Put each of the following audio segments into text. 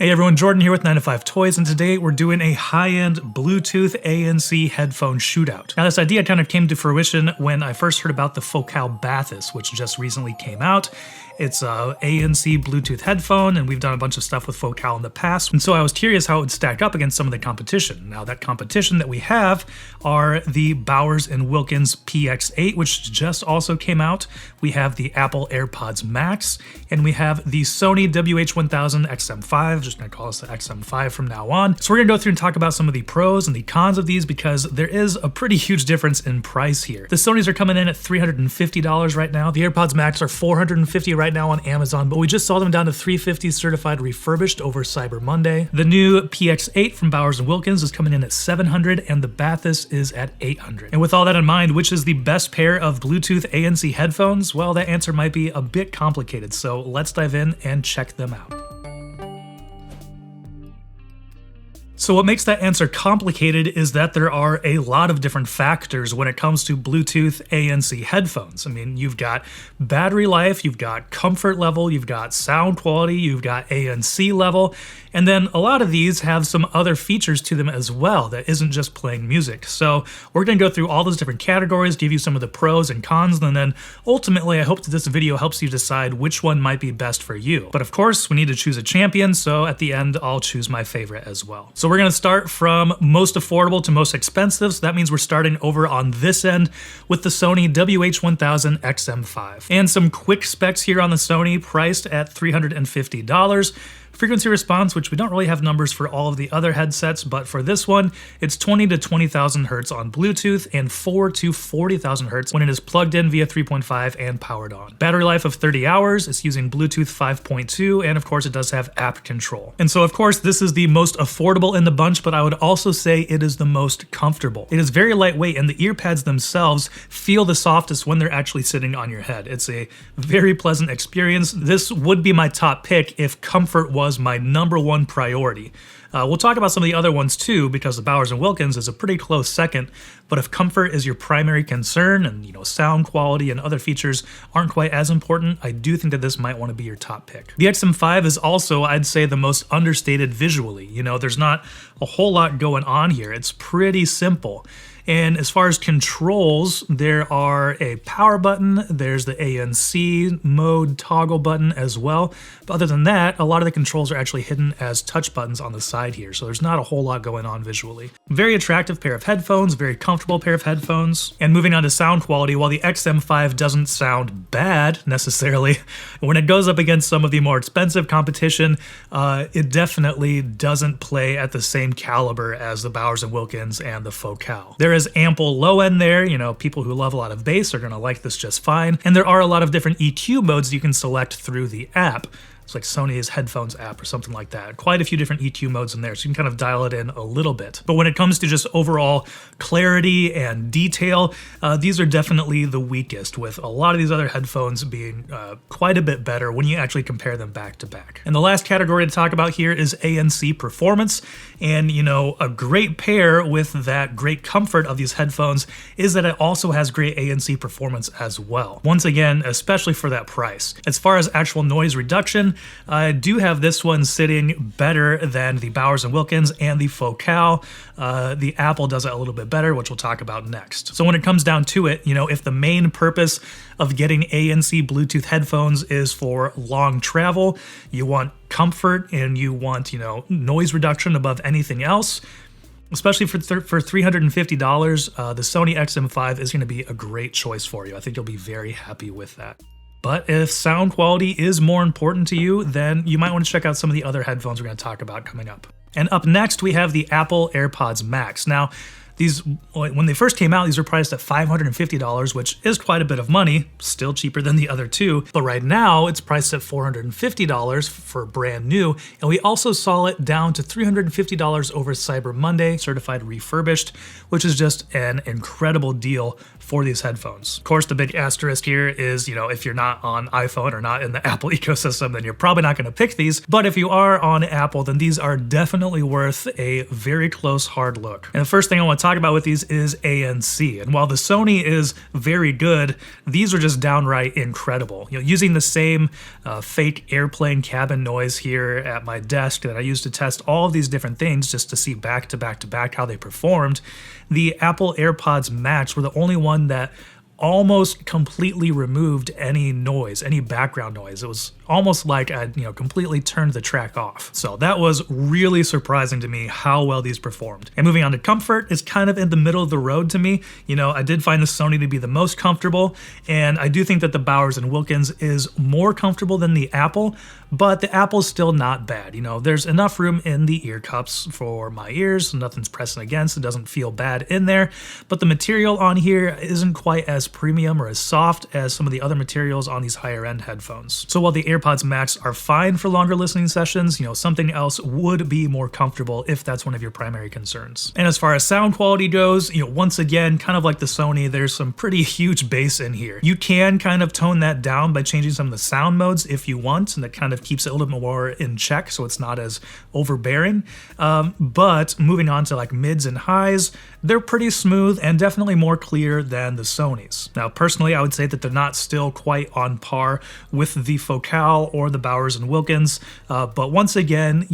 Hey everyone, Jordan here with 9 to 5 Toys, and today we're doing a high-end Bluetooth ANC headphone shootout. Now this idea kind of came to fruition when I first heard about the Focal Bathys, which just recently came out. It's a ANC Bluetooth headphone, and we've done a bunch of stuff with Focal in the past, and so I was curious how it would stack up against some of the competition. Now that competition that we have are the Bowers Wilkens PX8, which just also came out. We have the Apple AirPods Max, and we have the Sony WH-1000XM5, just gonna call this the XM5 from now on. So we're gonna go through and talk about some of the pros and the cons of these because there is a pretty huge difference in price here. The Sonys are coming in at $350 right now. The AirPods Max are $450 right now on Amazon, but we just saw them down to $350 certified refurbished over Cyber Monday. The new PX8 from Bowers Wilkens is coming in at $700, and the Bathys is at $800. And with all that in mind, which is the best pair of Bluetooth ANC headphones? Well, that answer might be a bit complicated, so let's dive in and check them out. So what makes that answer complicated is that there are a lot of different factors when it comes to Bluetooth ANC headphones. I mean, you've got battery life, you've got comfort level, you've got sound quality, you've got ANC level, and then a lot of these have some other features to them as well that isn't just playing music. So we're going to go through all those different categories, give you some of the pros and cons, and then ultimately I hope that this video helps you decide which one might be best for you. But of course, we need to choose a champion, so at the end, I'll choose my favorite as well. So we're going to start from most affordable to most expensive, so that means we're starting over on this end with the Sony WH-1000XM5. And some quick specs here on the Sony, priced at $350. Frequency response, which we don't really have numbers for all of the other headsets, but for this one, it's 20 to 20,000 hertz on Bluetooth and 4 to 40,000 hertz when it is plugged in via 3.5 and powered on. Battery life of 30 hours, it's using Bluetooth 5.2, and of course it does have app control. And so of course this is the most affordable in the bunch, but I would also say it is the most comfortable. It is very lightweight, and the ear pads themselves feel the softest when they're actually sitting on your head. It's a very pleasant experience. This would be my top pick if comfort was my #1 priority. We'll talk about some of the other ones too, because the Bowers Wilkens is a pretty close second, but if comfort is your primary concern and sound quality and other features aren't quite as important, I do think that this might want to be your top pick. The XM5 is also, I'd say, the most understated visually. There's not a whole lot going on here. It's pretty simple. And as far as controls, there are a power button, there's the ANC mode toggle button as well. But other than that, a lot of the controls are actually hidden as touch buttons on the side here, so there's not a whole lot going on visually. Very attractive pair of headphones, very comfortable pair of headphones. And moving on to sound quality, while the XM5 doesn't sound bad necessarily, when it goes up against some of the more expensive competition, it definitely doesn't play at the same caliber as the Bowers Wilkens and the Focal. There is ample low end there, people who love a lot of bass are going to like this just fine, and there are a lot of different EQ modes you can select through the app. It's like Sony's headphones app or something like that. Quite a few different EQ modes in there, so you can kind of dial it in a little bit. But when it comes to just overall clarity and detail, these are definitely the weakest, with a lot of these other headphones being quite a bit better when you actually compare them back to back. And the last category to talk about here is ANC performance. And a great pair with that great comfort of these headphones is that it also has great ANC performance as well. Once again, especially for that price. As far as actual noise reduction, I do have this one sitting better than the Bowers Wilkens and the Focal. The Apple does it a little bit better, which we'll talk about next. So when it comes down to it, if the main purpose of getting ANC Bluetooth headphones is for long travel, you want comfort and you want, noise reduction above anything else, especially for $350, the Sony XM5 is going to be a great choice for you. I think you'll be very happy with that. But if sound quality is more important to you, then you might want to check out some of the other headphones we're going to talk about coming up. And up next, we have the Apple AirPods Max. Now, these, when they first came out, these were priced at $550, which is quite a bit of money, still cheaper than the other two. But right now, it's priced at $450 for brand new. And we also saw it down to $350 over Cyber Monday, certified refurbished, which is just an incredible deal for these headphones. Of course, the big asterisk here is, if you're not on iPhone or not in the Apple ecosystem, then you're probably not going to pick these. But if you are on Apple, then these are definitely worth a very close, hard look. And the first thing I want to talk talk about with these is ANC. And while the Sony is very good, these are just downright incredible. Using the same fake airplane cabin noise here at my desk that I used to test all of these different things just to see back to back how they performed, the Apple AirPods Max were the only one that almost completely removed any noise, any background noise. It was almost like I, completely turned the track off. So that was really surprising to me how well these performed. And moving on to comfort, it's kind of in the middle of the road to me. I did find the Sony to be the most comfortable, and I do think that the Bowers and Wilkins is more comfortable than the Apple, but the Apple's still not bad. There's enough room in the ear cups for my ears, nothing's pressing against, it doesn't feel bad in there, but the material on here isn't quite as premium or as soft as some of the other materials on these higher end headphones. So while the AirPods Max are fine for longer listening sessions, something else would be more comfortable if that's one of your primary concerns. And as far as sound quality goes, once again, kind of like the Sony, there's some pretty huge bass in here. You can kind of tone that down by changing some of the sound modes if you want, and that kind of keeps it a little bit more in check so it's not as overbearing. But moving on to like mids and highs, they're pretty smooth and definitely more clear than the Sonys. Now, personally, I would say that they're not still quite on par with the Focal or the Bowers and Wilkins, but once again,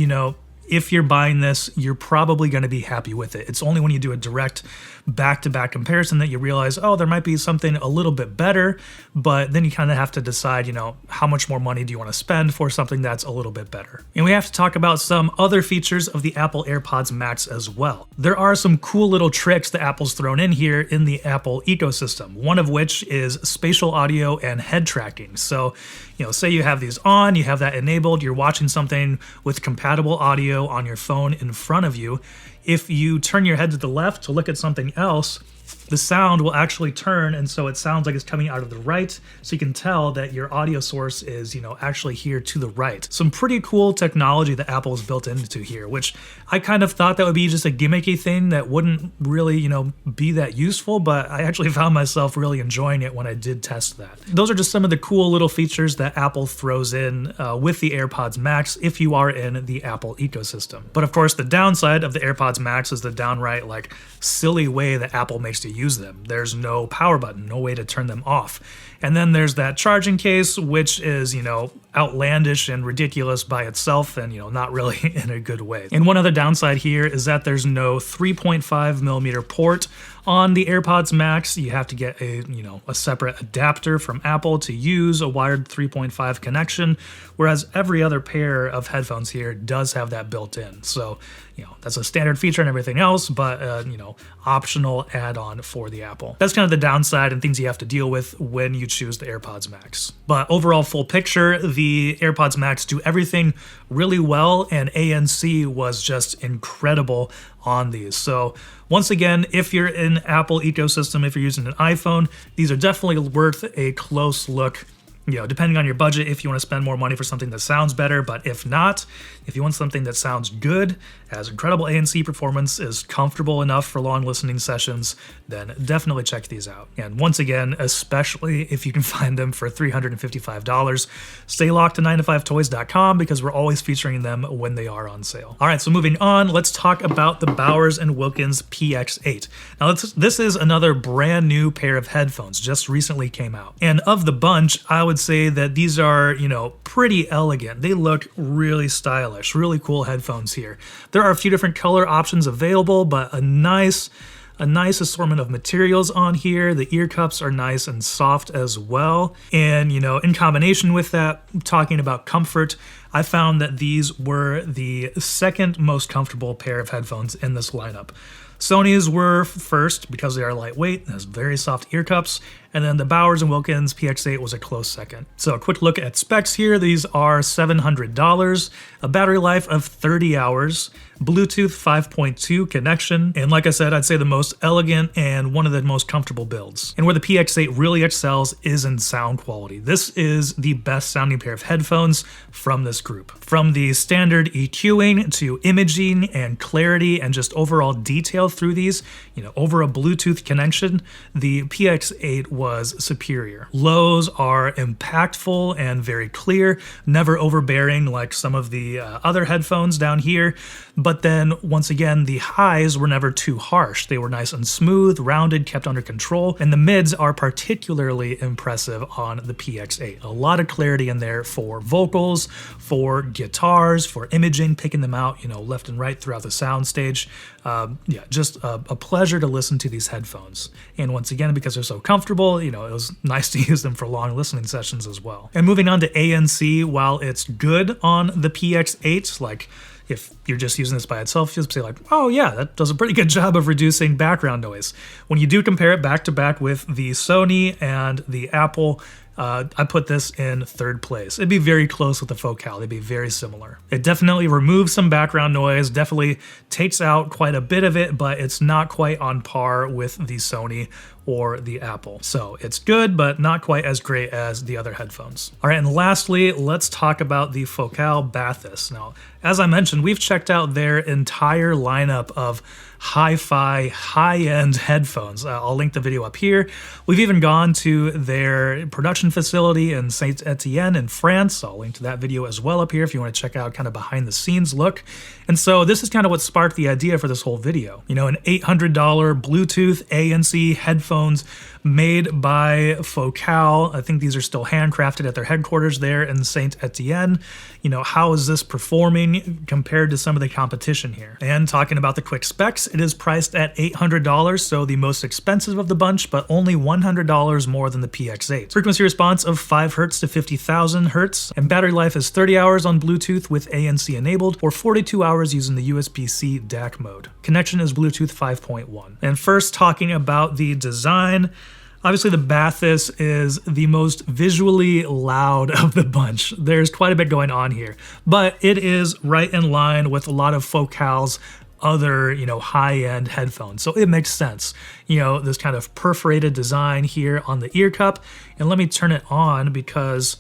if you're buying this, you're probably going to be happy with it. It's only when you do a direct back-to-back comparison that you realize, oh, there might be something a little bit better, but then you kind of have to decide, how much more money do you want to spend for something that's a little bit better. And we have to talk about some other features of the Apple AirPods Max as well. There are some cool little tricks that Apple's thrown in here in the Apple ecosystem, one of which is spatial audio and head tracking. So, say you have these on, you have that enabled, you're watching something with compatible audio on your phone in front of you. If you turn your head to the left to look at something else, the sound will actually turn, and so it sounds like it's coming out of the right, so you can tell that your audio source is, actually here to the right. Some pretty cool technology that Apple's built into here, which I kind of thought that would be just a gimmicky thing that wouldn't really, be that useful, but I actually found myself really enjoying it when I did test that. Those are just some of the cool little features that Apple throws in with the AirPods Max if you are in the Apple ecosystem. But of course, the downside of the AirPods Max is the downright, silly way that Apple makes to use them. There's no power button, no way to turn them off. And then there's that charging case, which is, outlandish and ridiculous by itself and, not really in a good way. And one other downside here is that there's no 3.5 millimeter port on the AirPods Max. You have to get a separate adapter from Apple to use a wired 3.5 connection, whereas every other pair of headphones here does have that built in. So, that's a standard feature and everything else, but, optional add-on for the Apple. That's kind of the downside and things you have to deal with when you choose the AirPods Max. But overall full picture, the AirPods Max do everything really well, and ANC was just incredible on these. So once again, if you're in Apple ecosystem, if you're using an iPhone, these are definitely worth a close look. Depending on your budget, if you want to spend more money for something that sounds better, but if not, if you want something that sounds good, has incredible ANC performance, is comfortable enough for long listening sessions, then definitely check these out. And once again, especially if you can find them for $355, stay locked to 9to5toys.com because we're always featuring them when they are on sale. All right, so moving on, let's talk about the Bowers and Wilkins PX8. Now, this is another brand new pair of headphones, just recently came out. And of the bunch, I would say that these are, pretty elegant. They look really stylish, really cool headphones here. There are a few different color options available, but a nice assortment of materials on here. The ear cups are nice and soft as well. And, in combination with that, talking about comfort, I found that these were the second most comfortable pair of headphones in this lineup. Sony's were first because they are lightweight and has very soft ear cups, and then the Bowers and Wilkins PX8 was a close second. So a quick look at specs here. These are $700, a battery life of 30 hours, Bluetooth 5.2 connection, and like I said, I'd say the most elegant and one of the most comfortable builds. And where the PX8 really excels is in sound quality. This is the best sounding pair of headphones from this group. From the standard EQing to imaging and clarity and just overall detail through these, over a Bluetooth connection, the PX8 was superior. Lows are impactful and very clear, never overbearing like some of the other headphones down here. But then once again, the highs were never too harsh. They were nice and smooth, rounded, kept under control, and the mids are particularly impressive on the PX8. A lot of clarity in there for vocals, for guitars, for imaging, picking them out, left and right throughout the soundstage. Yeah, just a pleasure to listen to these headphones. And once again, because they're so comfortable, it was nice to use them for long listening sessions as well. And moving on to ANC, while it's good on the PX8, like if you're just using this by itself, you'll say like, oh yeah, that does a pretty good job of reducing background noise. When you do compare it back to back with the Sony and the Apple, I put this in third place. It'd be very close with the Focal. They'd be very similar. It definitely removes some background noise, definitely takes out quite a bit of it, but it's not quite on par with the Sony or the Apple. So it's good, but not quite as great as the other headphones. All right, and lastly, let's talk about the Focal Bathys. Now, as I mentioned, we've checked out their entire lineup of hi-fi, high-end headphones. I'll link the video up here. We've even gone to their production facility in Saint Etienne in France. I'll link to that video as well up here if you want to check out kind of behind the scenes look. And so this is kind of what sparked the idea for this whole video. An $800 Bluetooth ANC headphones made by Focal. I think these are still handcrafted at their headquarters there in Saint Etienne. How is this performing compared to some of the competition here? And talking about the quick specs, it is priced at $800, so the most expensive of the bunch, but only $100 more than the PX8. Frequency response of 5 Hz to 50,000 Hz, and battery life is 30 hours on Bluetooth with ANC enabled, or 42 hours using the USB-C DAC mode. Connection is Bluetooth 5.1. And first, talking about the design, obviously the Bathys is the most visually loud of the bunch. There's quite a bit going on here, but it is right in line with a lot of Focal's other, high-end headphones. So it makes sense. This kind of perforated design here on the ear cup. And let me turn it on because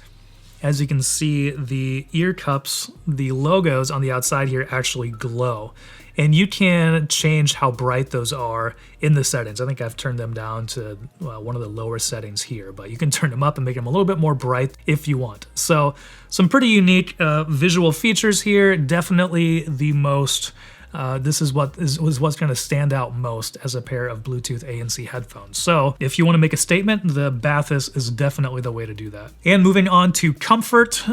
as you can see, the ear cups, the logos on the outside here actually glow. And you can change how bright those are in the settings. I think I've turned them down to one of the lower settings here, but you can turn them up and make them a little bit more bright if you want. So some pretty unique visual features here. Definitely the most this is what's going to stand out most as a pair of Bluetooth ANC headphones. So if you want to make a statement, the Bathys is definitely the way to do that. And moving on to comfort,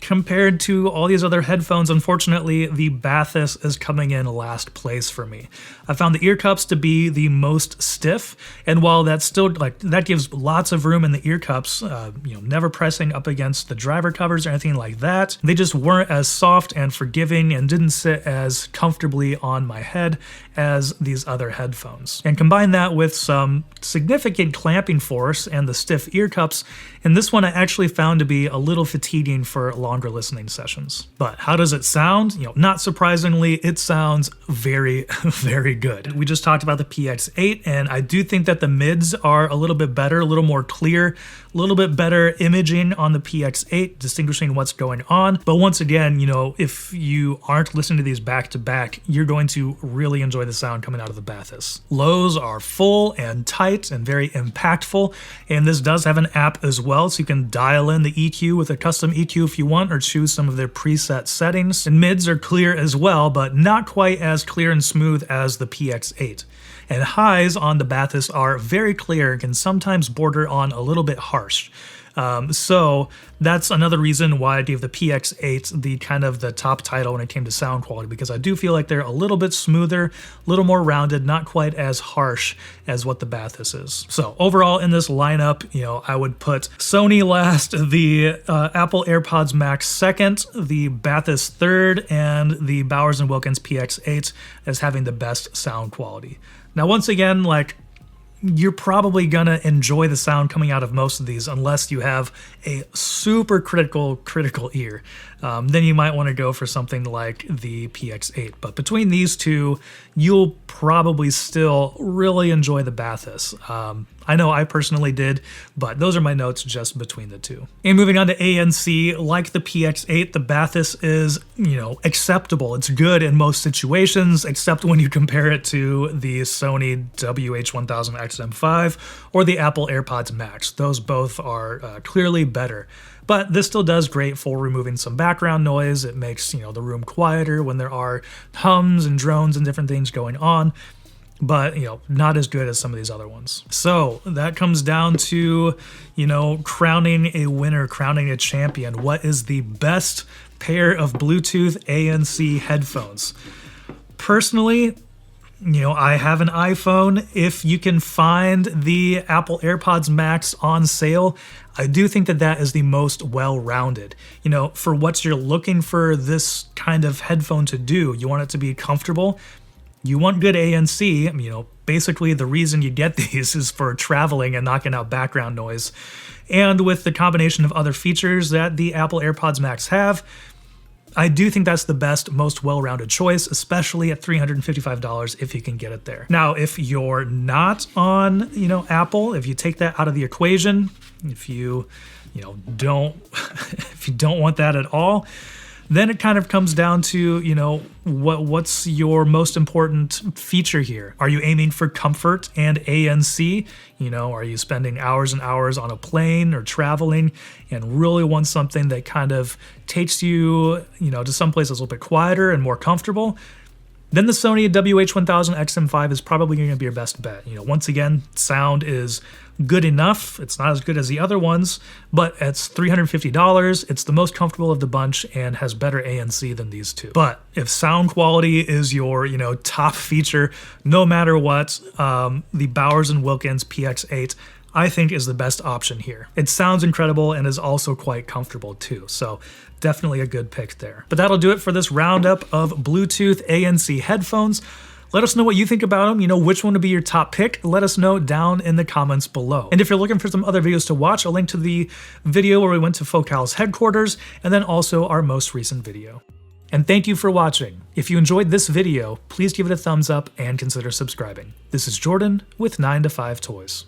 compared to all these other headphones, unfortunately, the Bathys is coming in last place for me. I found the ear cups to be the most stiff, and while that's still that gives lots of room in the ear cups, never pressing up against the driver covers or anything like that, they just weren't as soft and forgiving and didn't sit as comfortably on my head as these other headphones. And combine that with some significant clamping force and the stiff ear cups, and this one I actually found to be a little fatiguing for longer listening sessions. But how does it sound? Not surprisingly, it sounds very, very good. We just talked about the PX8, and I do think that the mids are a little bit better, a little more clear, a little bit better imaging on the PX8, distinguishing what's going on. But once again, if you aren't listening to these back to back, you're going to really enjoy the sound coming out of the Bathys. Lows are full and tight and very impactful, and this does have an app as well, so you can dial in the EQ with a custom EQ if you want, or choose some of their preset settings. And mids are clear as well, but not quite as clear and smooth as the PX8. And highs on the Bathys are very clear and can sometimes border on a little bit harsh. So that's another reason why I gave the PX8 the top title when it came to sound quality, because I do feel like they're a little bit smoother, a little more rounded, not quite as harsh as what the Bathys is. So overall in this lineup, I would put Sony last, the Apple AirPods Max second, the Bathys third, and the Bowers Wilkens PX8 as having the best sound quality. Now, once again, you're probably gonna enjoy the sound coming out of most of these unless you have a super critical ear. then you might want to go for something like the PX8. But between these two, you'll probably still really enjoy the Bathys. I know I personally did, but those are my notes just between the two. And moving on to ANC, like the PX8, the Bathys is, acceptable. It's good in most situations, except when you compare it to the Sony WH-1000XM5 or the Apple AirPods Max. Those both are clearly better. But this still does great for removing some background noise. It makes, the room quieter when there are hums and drones and different things going on. But, not as good as some of these other ones. So that comes down to, crowning a winner, crowning a champion. What is the best pair of Bluetooth ANC headphones? Personally, I have an iPhone. If you can find the Apple AirPods Max on sale, I do think that that is the most well-rounded. For what you're looking for this kind of headphone to do, you want it to be comfortable. You want good ANC, basically the reason you get these is for traveling and knocking out background noise. And with the combination of other features that the Apple AirPods Max have, I do think that's the best, most well-rounded choice, especially at $355 if you can get it there. Now, if you're not on, Apple, if you take that out of the equation, if you, don't, if you don't want that at all, then it kind of comes down to, what's your most important feature here? Are you aiming for comfort and ANC? Are you spending hours and hours on a plane or traveling and really want something that kind of takes you, to some place that's a little bit quieter and more comfortable? Then the Sony WH-1000XM5 is probably going to be your best bet. Once again, sound is good enough. It's not as good as the other ones, but it's $350. It's the most comfortable of the bunch and has better ANC than these two. But if sound quality is your, top feature, no matter what, the Bowers Wilkens PX8 I think is the best option here. It sounds incredible and is also quite comfortable too, so definitely a good pick there. But that'll do it for this roundup of Bluetooth ANC headphones. Let us know what you think about them, which one would be your top pick. Let us know down in the comments below. And if you're looking for some other videos to watch, I'll link to the video where we went to Focal's headquarters, and then also our most recent video. And thank you for watching. If you enjoyed this video, please give it a thumbs up and consider subscribing. This is Jordan with 9to5 Toys.